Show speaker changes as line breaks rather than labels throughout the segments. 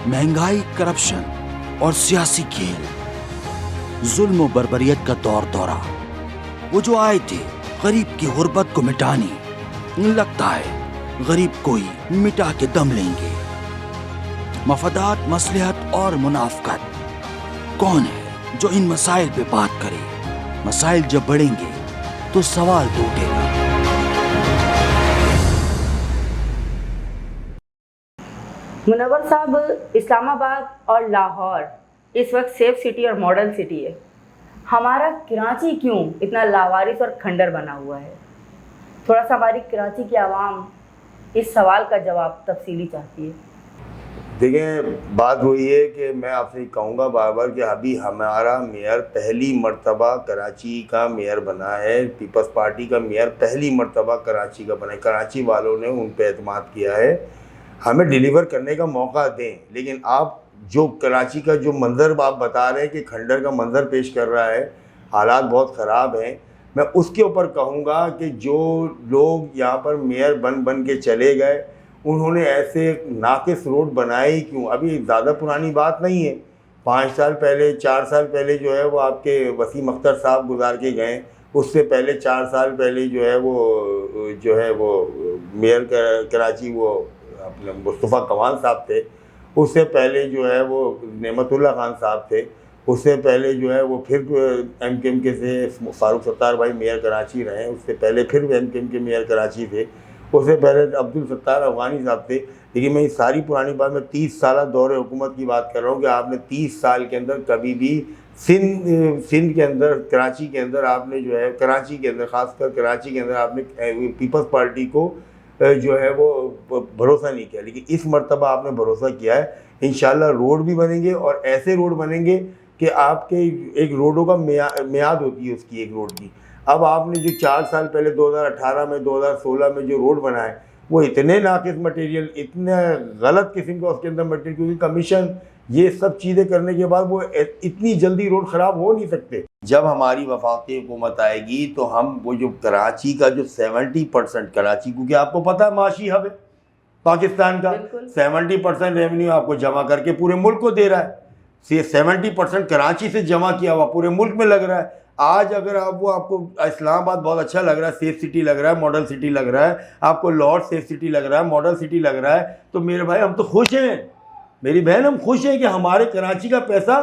महंगाई, करप्शन और सियासी खेल, जुल्म और बर्बरियत का दौर दौरा। वो जो आए थे गरीब की गुर्बत को मिटाने, लगता है गरीब को ही मिटा के दम लेंगे। मफादात, मसलहत और मुनाफकत, कौन है जो इन मसाइल पे बात करे? मसाइल जब बढ़ेंगे तो सवाल तो उठेगा।
मुनव्वर साहब, इस्लामाबाद और लाहौर इस वक्त सेफ सिटी और मॉडर्न सिटी है। हमारा कराची क्यों इतना लावारिस और खंडर बना हुआ है? थोड़ा सा हमारी कराची की आवाम इस सवाल का जवाब तफसीली चाहती है।
देखिए, बात वही है कि मैं आपसे कहूँगा बार बार कि अभी हमारा मेयर पहली मर्तबा कराची का मेयर बना है। पीपल्स पार्टी का मेयर पहली मर्तबा कराची का बना है। कराची वालों ने उन पर एतमाद किया है। हमें डिलीवर करने का मौका दें। लेकिन आप जो कराची का जो मंज़र आप बता रहे हैं कि खंडर का मंज़र पेश कर रहा है, हालात बहुत ख़राब हैं। मैं उसके ऊपर कहूँगा कि जो लोग यहाँ पर मेयर बन के चले गए, उन्होंने ऐसे नाकिस रोड बनाए ही क्यों? अभी ज़्यादा पुरानी बात नहीं है। 5 साल पहले, 4 साल पहले जो है वो आपके वसीम अख्तर साहब गुजार के गए। उससे पहले 4 साल पहले जो है वो मेयर कराची वो अपने मुस्तफ़ा कमाल साहब थे। उससे पहले जो है वो नेमतुल्लाह खान साहब थे। उससे पहले जो है वो फिर MKM से फारूक सत्तार भाई मेयर कराची रहे। उससे पहले फिर MKM के मेयर कराची थे। उससे पहले अब्दुल सत्तार अफगानी साहब थे। लेकिन मैं ये सारी पुरानी बात, मैं 30 साल दौरे हुकूमत की बात कर रहा हूँ कि आपने 30 साल के अंदर कभी भी सिंध के अंदर, कराची के अंदर आपने जो है, कराची के अंदर, ख़ासकर कराची के अंदर आपने पीपल्स पार्टी को जो है वो भरोसा नहीं किया। लेकिन इस मर्तबा आपने भरोसा किया है। इंशाल्लाह रोड भी बनेंगे और ऐसे रोड बनेंगे कि आपके एक रोडों का मियाद होती है उसकी, एक रोड की। अब आपने जो 4 साल पहले 2018 में, 2016 में जो रोड बनाए, वो इतने नाकिस मटेरियल, इतने गलत किस्म का उसके अंदर मटेरियल, क्योंकि कमीशन ये सब चीज़ें करने के बाद वो इतनी जल्दी रोड ख़राब हो नहीं सकते। जब हमारी वफाकी हुकूमत आएगी तो हम वो जो कराची का जो 70% कराची, क्योंकि आपको पता है माशी हब है पाकिस्तान का, 70% रेवेन्यू आपको जमा करके पूरे मुल्क को दे रहा है। 70% कराची से जमा किया हुआ पूरे मुल्क में लग रहा है। आज अगर आपको इस्लामाबाद बहुत अच्छा लग रहा है, सेफ सिटी लग रहा है, मॉडल सिटी लग रहा है, आपको लाहौर सेफ सिटी लग रहा है, मॉडल सिटी लग रहा है, तो मेरे भाई हम तो खुश हैं, मेरी बहन हम खुश हैं कि हमारे कराची का पैसा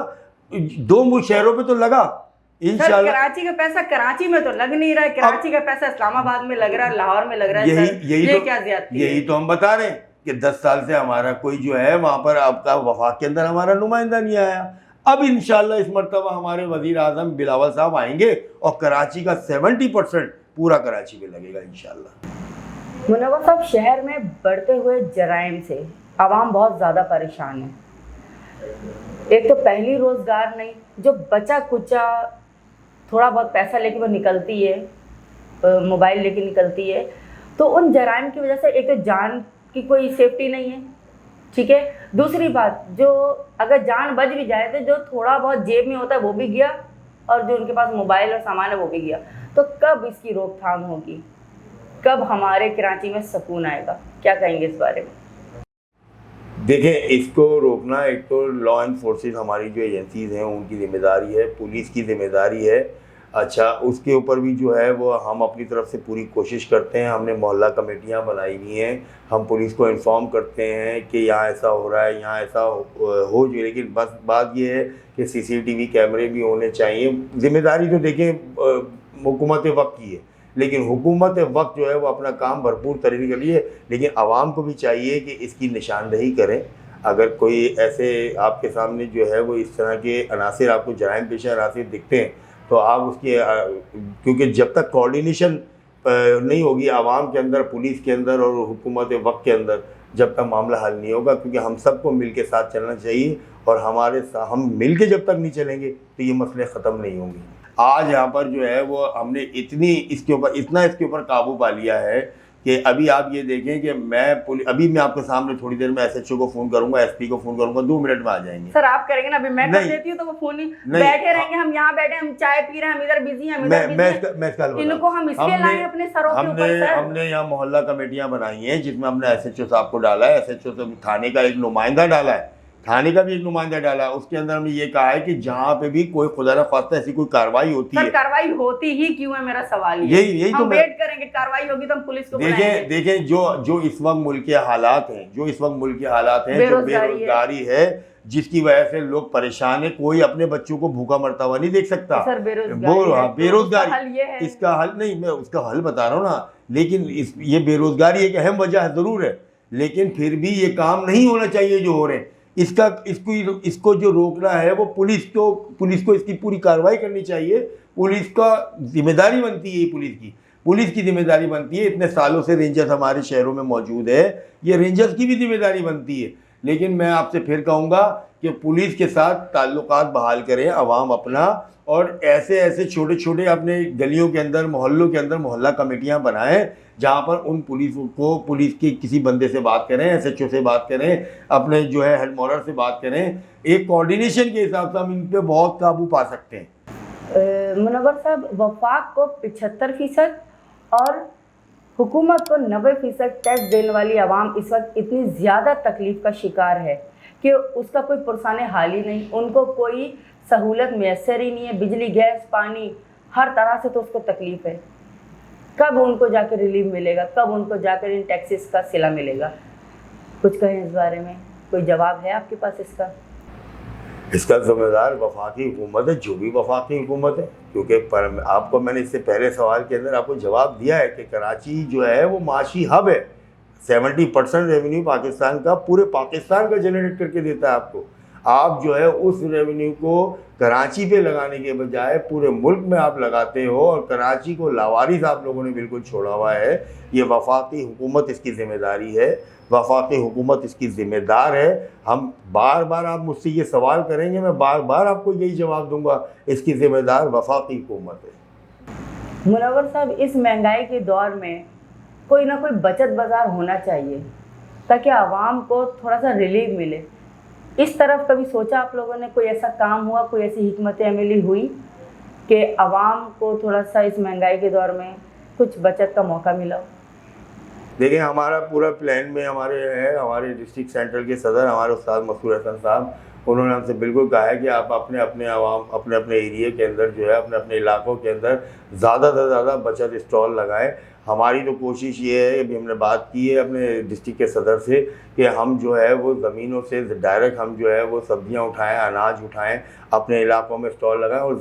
2 शहरों पे तो लगा। इंशाल्लाह
कराची का पैसा कराची में तो लग नहीं रहा है, कराची का पैसा इस्लामाबाद में लग रहा है, लाहौर में लग रहा है।
यही तो हम बता रहे हैं कि 10 साल से हमारा कोई जो है वहाँ पर आपका वफाक के अंदर हमारा नुमाइंदा नहीं आया। अब इंशाल्लाह इस मरतबा हमारे वज़ीर आज़म बिलावल साहब आएंगे और कराची का 70% पूरा कराची में लगेगा इंशाल्लाह।
मुनव्वर साहब, शहर में बढ़ते हुए जराइम से आवाम बहुत ज़्यादा परेशान है। एक तो पहली रोज़गार नहीं, जो बचा कुचा थोड़ा बहुत पैसा लेके वो निकलती है, मोबाइल लेके निकलती है, तो उन जराइम की वजह से एक तो जान की कोई सेफ्टी नहीं है, ठीक है। दूसरी बात, जो अगर जान बच भी जाए तो जो थोड़ा बहुत जेब में होता है वो भी गया, और जो उनके पास मोबाइल और सामान है वो भी गया। तो कब इसकी रोकथाम होगी? कब हमारे कराची में सुकून आएगा? क्या कहेंगे इस बारे में?
देखें, इसको रोकना एक तो लॉ एनफोर्सेस हमारी जो एजेंसीज़ हैं उनकी ज़िम्मेदारी है, पुलिस की ज़िम्मेदारी है। अच्छा, उसके ऊपर भी जो है वो हम अपनी तरफ से पूरी कोशिश करते हैं। हमने मोहल्ला कमेटियां बनाई हुई हैं, हम पुलिस को इन्फॉर्म करते हैं कि यहाँ ऐसा हो रहा है, यहाँ ऐसा हो जो। लेकिन बस बात ये है कि CCTV कैमरे भी होने चाहिए। ज़िम्मेदारी तो देखें हुकूमत वक्त की है, लेकिन हुकूमत वक्त जो है वो अपना काम भरपूर तरीके कर लिए। लेकिन आवाम को भी चाहिए कि इसकी निशानदही करें। अगर कोई ऐसे आपके सामने जो है वो इस तरह के अनासिर, आपको जराइम पेशा अनासिर दिखते हैं, तो आप उसकी, क्योंकि जब तक कोऑर्डिनेशन नहीं होगी आवाम के अंदर, पुलिस के अंदर और हुकूमत वक्त के अंदर, जब तक मामला हल नहीं होगा। क्योंकि हम सबको मिल के साथ चलना चाहिए, और हम मिल के जब तक नहीं चलेंगे तो ये मसले ख़त्म नहीं होंगे। आज यहाँ पर जो है वो हमने इतना इसके ऊपर काबू पा लिया है कि अभी आप ये देखें कि अभी मैं आपके सामने थोड़ी देर में SHO को फ़ोन करूंगा, SP को फ़ोन करूंगा, 2 मिनट में आ जाएंगे।
सर आप करेंगे ना? अभी मैं कर देती हूँ तो वो फोन ही बैठे रहेंगे। हम यहाँ बैठे, हम चाय पी रहे हैं, हम इधर बिजी हैं, इनको हम इसके लाए अपने सरों के ऊपर।
हमने यहाँ मोहल्ला कमेटियाँ बनाई हैं जिसमें हमने SHO साहब को डाला है, SHO से थाने का एक नुमाइंदा डाला है। थाने का भी एक नुमाइंदा डाला, उसके अंदर हमने ये कहा है कि जहाँ पे भी कोई खुदा न खास्ता ऐसी कोई कार्रवाई होती
सर
है,
कार्रवाई होती ही क्यों है, मेरा सवाल ये
यही तो
हम वेट करेंगे, कार्रवाई होगी तो हम पुलिस को बुलाएंगे।
देखें जो इस वक्त मुल्क के हालात हैं, जो बेरोजगारी है, जिसकी वजह से लोग परेशान है, कोई अपने बच्चों को भूखा मरता हुआ नहीं देख सकता।
सर बेरोजगारी
इसका हल नहीं, मैं उसका हल बता रहा हूँ ना, लेकिन ये बेरोजगारी एक अहम वजह जरूर है, लेकिन फिर भी ये काम नहीं होना चाहिए जो हो रहे हैं। इसको जो रोकना है वो पुलिस को इसकी पूरी कार्रवाई करनी चाहिए। पुलिस का जिम्मेदारी बनती है, पुलिस की जिम्मेदारी बनती है। इतने सालों से रेंजर्स हमारे शहरों में मौजूद है, ये रेंजर्स की भी जिम्मेदारी बनती है। लेकिन मैं आपसे फिर कहूँगा कि पुलिस के साथ ताल्लुकात बहाल करें अवाम अपना, और ऐसे छोटे छोटे अपने गलियों के अंदर, मोहल्लों के अंदर मोहल्ला कमेटियां बनाएं, जहां पर उन पुलिस के किसी बंदे से बात करें, SHO से बात करें, अपने जो है हेड मॉरल से बात करें। एक कोऑर्डिनेशन के हिसाब से हम इन पे बहुत काबू पा सकते हैं।
मुनव्वर साहब, वफाक को 75% और हुकूमत को 90% टैक्स देने वाली आवाम इस वक्त इतनी ज़्यादा तकलीफ़ का शिकार है कि उसका कोई पुरसाने हाल ही नहीं, उनको कोई सहूलत मैसर ही नहीं है, बिजली, गैस, पानी, हर तरह से तो उसको तकलीफ़ है। कब उनको जाकर रिलीफ मिलेगा, कब उनको जाकर इन टैक्सेस का सिला मिलेगा? कुछ कहें इस बारे में, कोई जवाब है आपके पास इसका?
इसका जिम्मेदार वफाकी हुकूमत है, जो भी वफाकी हुकूमत है, क्योंकि आपको मैंने इससे पहले सवाल के अंदर आपको जवाब दिया है कि कराची जो है वो माशी हब है। 70% रेवेन्यू पाकिस्तान का, पूरे पाकिस्तान का जनरेट करके देता है आपको। आप जो है उस रेवेन्यू को कराची पे लगाने के बजाय पूरे मुल्क में आप लगाते हो, और कराची को लावारिस आप लोगों ने बिल्कुल छोड़ा हुआ है। ये वफाकी हुकूमत इसकी जिम्मेदारी है, वफाकी हुकूमत इसकी ज़िम्मेदार है। हम बार आप मुझसे ये सवाल करेंगे, मैं बार आपको यही जवाब दूंगा, इसकी ज़िम्मेदार वफाकी हुकूमत है।
मुनव्वर साहब, इस महंगाई के दौर में कोई ना कोई बचत बाज़ार होना चाहिए ताकि आवाम को थोड़ा सा रिलीफ मिले। इस तरफ कभी सोचा आप लोगों ने, कोई ऐसा काम हुआ, कोई ऐसी हिकमत अमली हुई कि आवाम को थोड़ा सा इस महंगाई के दौर में कुछ बचत का मौका मिला?
देखिए, हमारा पूरा प्लान में हमारे डिस्ट्रिक्ट सेंट्रल के सदर हमारे उस्ताद मसूर हसन साहब, उन्होंने हमसे बिल्कुल कहा है कि आप अपने आवाम, अपने एरिया के अंदर जो है, अपने इलाकों के अंदर ज़्यादा से ज़्यादा बचत स्टॉल लगाएं। हमारी तो कोशिश ये है, अभी हमने बात की है अपने डिस्ट्रिक्ट के सदर से, कि हम जो है वो ज़मीनों से डायरेक्ट हम जो है वो सब्जियां उठाएं, अनाज उठाएं, अपने इलाकों में स्टॉल लगाएं, और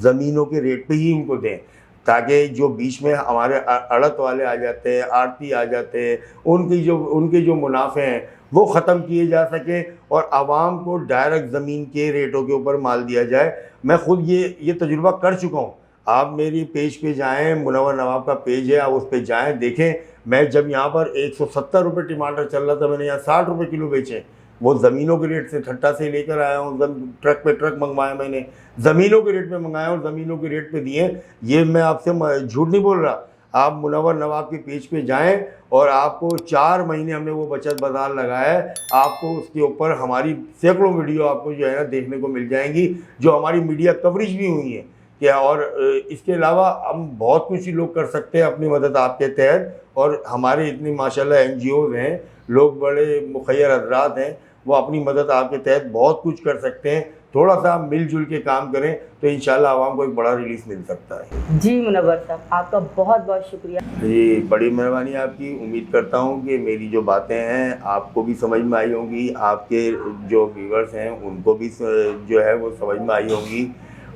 ज़मीनों के रेट पे ही उनको दें, ताकि जो बीच में हमारे अड़त वाले आ जाते हैं, आड़ती आ जाते हैं, उनके जो मुनाफे हैं वो ख़त्म किए जा सके, और आवाम को डायरेक्ट ज़मीन के रेटों के ऊपर माल दिया जाए। मैं ख़ुद ये तजुर्बा कर चुका हूँ। आप मेरी पेज पे जाएं, मुनव्वर नवाब का पेज है, आप उस पे जाएं, देखें। मैं जब यहाँ पर 170 रुपये टमाटर चल रहा था, मैंने यहाँ 60 रुपये किलो बेचे। वो ज़मीनों के रेट से ठट्टा से लेकर आया हूँ, ट्रक पे ट्रक मंगवाया, मैंने ज़मीनों के रेट पे मंगाया और ज़मीनों के रेट पे दिए। ये मैं आपसे झूठ नहीं बोल रहा। आप मुनव्वर नवाब के पेज पे जाएं, और आपको 4 महीने हमने वो बचत बाज़ार लगाया है। आपको उसके ऊपर हमारी सैकड़ों वीडियो आपको जो है ना देखने को मिल जाएंगी, जो हमारी मीडिया कवरेज भी हुई है क्या। और इसके अलावा हम बहुत कुछ ही लोग कर सकते हैं अपनी मदद आपके तहत, और हमारे इतनी माशाल्लाह NGOs हैं, लोग बड़े मुखैर हजरात हैं, वो अपनी मदद आपके तहत बहुत कुछ कर सकते हैं। थोड़ा सा हम मिलजुल के काम करें तो इंशाल्लाह आवाम को एक बड़ा रिलीफ मिल सकता है।
जी मुनव्वर साहब, आपका बहुत बहुत शुक्रिया।
जी, बड़ी मेहरबानी आपकी। उम्मीद करता हूँ कि मेरी जो बातें हैं आपको भी समझ में आई होंगी, आपके जो व्यूअर्स हैं उनको भी जो है वो समझ में आई होंगी,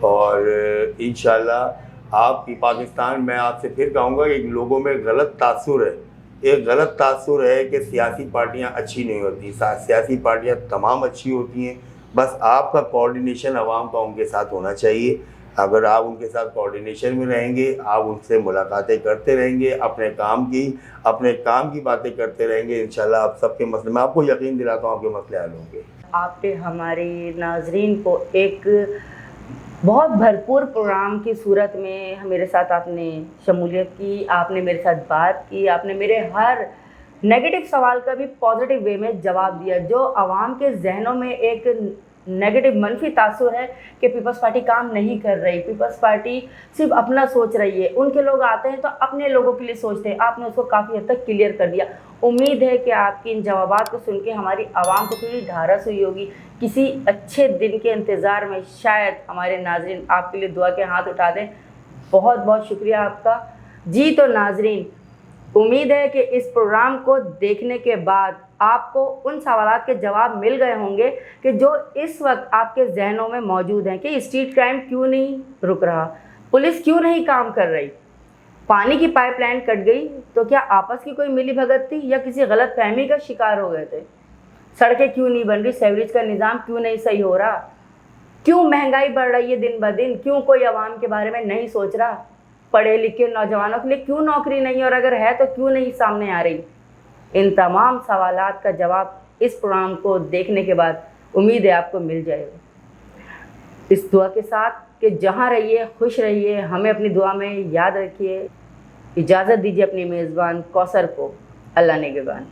और इंशाल्लाह आपकी पाकिस्तान, मैं आपसे फिर कहूँगा कि लोगों में गलत तासुर है, एक गलत तासुर है कि सियासी पार्टियां अच्छी नहीं होती। सियासी पार्टियां तमाम अच्छी होती हैं, बस आपका कोऑर्डिनेशन आवाम का उनके साथ होना चाहिए। अगर आप उनके साथ कोऑर्डिनेशन में रहेंगे, आप उनसे मुलाकातें करते रहेंगे, अपने काम की बातें करते रहेंगे, इंशाल्लाह आप सबके मसले, मैं आपको यकीन दिलाता हूँ आपके मसले हल होंगे।
आपने हमारे नाजरीन को एक बहुत भरपूर प्रोग्राम की सूरत में मेरे साथ आपने शमूलियत की, आपने मेरे साथ बात की, आपने मेरे हर नेगेटिव सवाल का भी पॉजिटिव वे में जवाब दिया। जो आवाम के जहनों में एक नेगेटिव मनफी तासुर है कि पीपल्स पार्टी काम नहीं कर रही, पीपल्स पार्टी सिर्फ अपना सोच रही है, उनके लोग आते हैं तो अपने लोगों के लिए सोचते हैं, आपने उसको काफ़ी हद तक क्लियर कर दिया। उम्मीद है कि आपके इन जवाबात को सुन के हमारी आवाम को थोड़ी ढारस हुई होगी। किसी अच्छे दिन के इंतज़ार में शायद हमारे नाजरीन आपके लिए दुआ के हाथ उठा दें। बहुत बहुत शुक्रिया आपका। जी तो नाजरीन, उम्मीद है कि इस प्रोग्राम को देखने के बाद आपको उन सवालात के जवाब मिल गए होंगे कि जो इस वक्त आपके जहनों में मौजूद हैं कि स्ट्रीट क्राइम क्यों नहीं रुक रहा, पुलिस क्यों नहीं काम कर रही, पानी की पाइपलाइन कट गई तो क्या आपस की कोई मिली भगत थी या किसी गलत फहमी का शिकार हो गए थे, सड़कें क्यों नहीं बन रही, सीवरेज का निज़ाम क्यों नहीं सही हो रहा, क्यों महंगाई बढ़ रही है दिन ब दिन, क्यों कोई आवाम के बारे में नहीं सोच रहा, पढ़े लिखे नौजवानों के लिए क्यों नौकरी नहीं और अगर है तो क्यों नहीं सामने आ रही। इन तमाम सवालात का जवाब इस प्रोग्राम को देखने के बाद उम्मीद है आपको मिल जाएगा। इस दुआ के साथ कि जहाँ रहिए खुश रहिए, हमें अपनी दुआ में याद रखिए। इजाज़त दीजिए अपनी मेज़बान कौसर को। अल्लाह निगहबान।